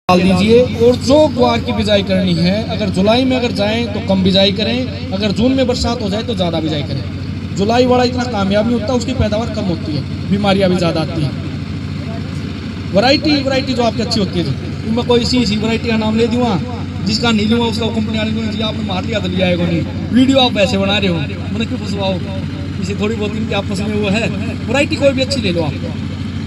डाल दीजिए। और जो ग्वार की बिजाई करनी है, अगर जुलाई में अगर जाएं तो कम बिजाई करें, अगर जून में बरसात हो जाए तो ज़्यादा बिजाई करें। जुलाई वाला इतना कामयाब नहीं होता, उसकी पैदावार कम होती है, बीमारियां भी ज़्यादा आती हैं। वैरायटी जो आपकी अच्छी होती है जी, मैं कोई इसी वैरायटी का नाम ले दूँ, जिसका नहीं लूँगा उसका कंपनी वाले जी आपने मार लिया तो लिया आएगा नहीं, वीडियो आप वैसे बना रहे हो, मैंने क्यों फंसवाओ, इसे थोड़ी बहुत इनकी आपस में वो है। वैरायटी कोई भी अच्छी ले लो आप,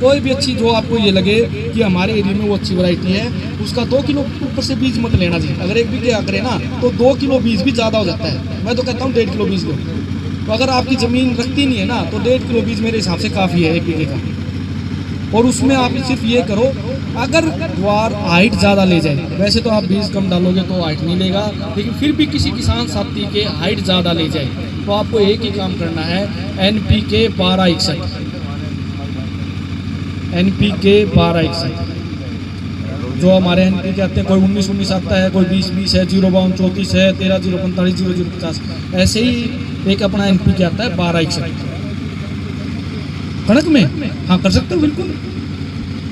कोई भी अच्छी जो आपको ये लगे कि हमारे एरिया में वो अच्छी वैरायटी है, उसका 2 किलो ऊपर से बीज मत लेना जी। अगर एक बीघे करें ना तो 2 किलो बीज भी ज़्यादा हो जाता है, मैं तो कहता हूँ 1.5 किलो बीज लो। तो अगर आपकी ज़मीन रखती नहीं है ना तो 1.5 किलो बीज मेरे हिसाब से काफ़ी है एक बीघे का। और उसमें आप सिर्फ ये करो, अगर ग्वार हाइट ज़्यादा ले जाए, वैसे तो आप बीज कम डालोगे तो हाइट नहीं लेगा, लेकिन फिर भी किसी किसान साथी के हाइट ज़्यादा ले जाए तो आपको एक ही काम करना है, NPK 1261, NPK 1261 जो हमारे NPK आते हैं, कोई 19-19 आता है, कोई 20-20 है, 0-52-34 है, 13-0-45, 0-0-50, ऐसे ही एक अपना NPK आता है 1261 कणक में। हाँ कर सकते हो बिल्कुल,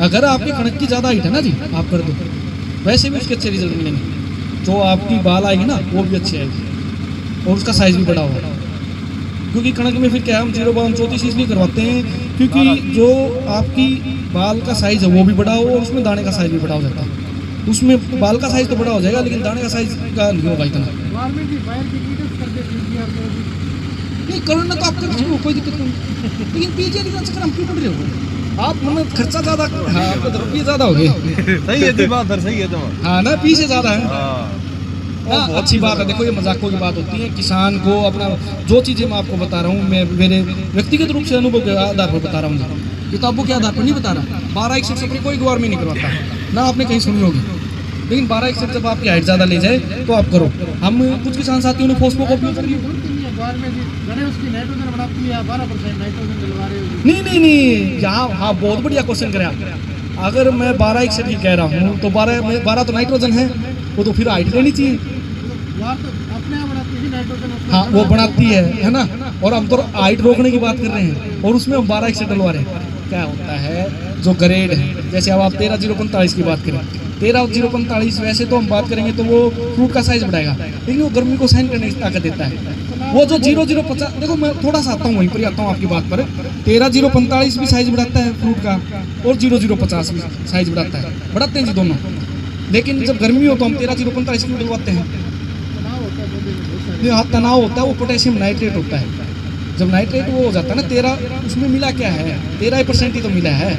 अगर आपकी कणक की ज़्यादा हाइट है ना जी, आप कर दो, वैसे भी उसके अच्छे रिजल्ट मिलेंगे। जो आपकी बाल आएगी ना वो भी अच्छी आएगी और उसका साइज़ भी बड़ा होगा। क्योंकि कणक में फिर क्या हम 0-52-34 इसलिए करवाते हैं क्योंकि जो आपकी बाल का साइज़ है वो भी बड़ा हो और उसमें दाने का साइज़ भी बड़ा हो जाता है। उसमें बाल का साइज़ तो बड़ा हो जाएगा लेकिन दाने का साइज़ का नहीं होगा इतना। नहीं करना तो आप कर सकते हो, कोई दिक्कत नहीं, लेकिन पीछे के चक्कर हम क्यों पड़ रहे हो आप, मतलब खर्चा ज़्यादा, हाँ आपको तो रुपये ज़्यादा हो गए। सही है जी बात, सही है तो हाँ ना, पीछे ज़्यादा है हाँ, अच्छी बात है। देखो ये मजाकों की बात होती है, किसान को अपना जो चीज़ें मैं आपको बता रहा हूँ, मैं मेरे व्यक्तिगत रूप से अनुभव के आधार पर बता रहा हूँ, किताबों के आधार पर नहीं बता रहा। 1261 से कोई ग्वार में नहीं करवाता ना, आपने कहीं सुनी होगी, लेकिन 1261 जब आपकी हाइट ज़्यादा ले जाए तो आप करो। हम कुछ किसान साथियों ने फॉस्फो का उपयोग नहीं यहाँ, हाँ बहुत बढ़िया क्वेश्चन करे आप। अगर मैं 1261 की कह रहा हूँ तो 12 तो नाइट्रोजन है, वो तो फिर हाइट लेनी चाहिए। हाँ वो बनाती है ना, और हम तो हाइट रोकने की बात कर रहे हैं और उसमें हम 1261 डलवा रहे हैं। क्या होता है जो ग्रेड है, जैसे अब आप 13-0-45 की बात करें, 13-0-45 वैसे तो हम बात करेंगे तो वो फ्रूट का साइज बढ़ाएगा, लेकिन वो गर्मी को सहन करने की ताकत देता है। वो जो 0-0-50, देखो मैं थोड़ा सा आता हूँ वहीं पर आता हूँ आपकी बात पर, 13-0-45 भी साइज बढ़ाता है फ्रूट का और 0-0-50 भी साइज बढ़ाता है, बढ़ाते हैं जी दोनों। लेकिन जब गर्मी हो तो हम 13-0-45 की डलवाते हैं। हाँ तनाव होता है, वो पोटेशियम नाइट्रेट होता है। जब नाइट्रेट वो हो जाता है ना 13, उसमें मिला क्या है 13% ही तो मिला है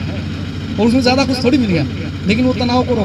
और उसमें ज़्यादा कुछ थोड़ी मिल गया, लेकिन वो तनाव को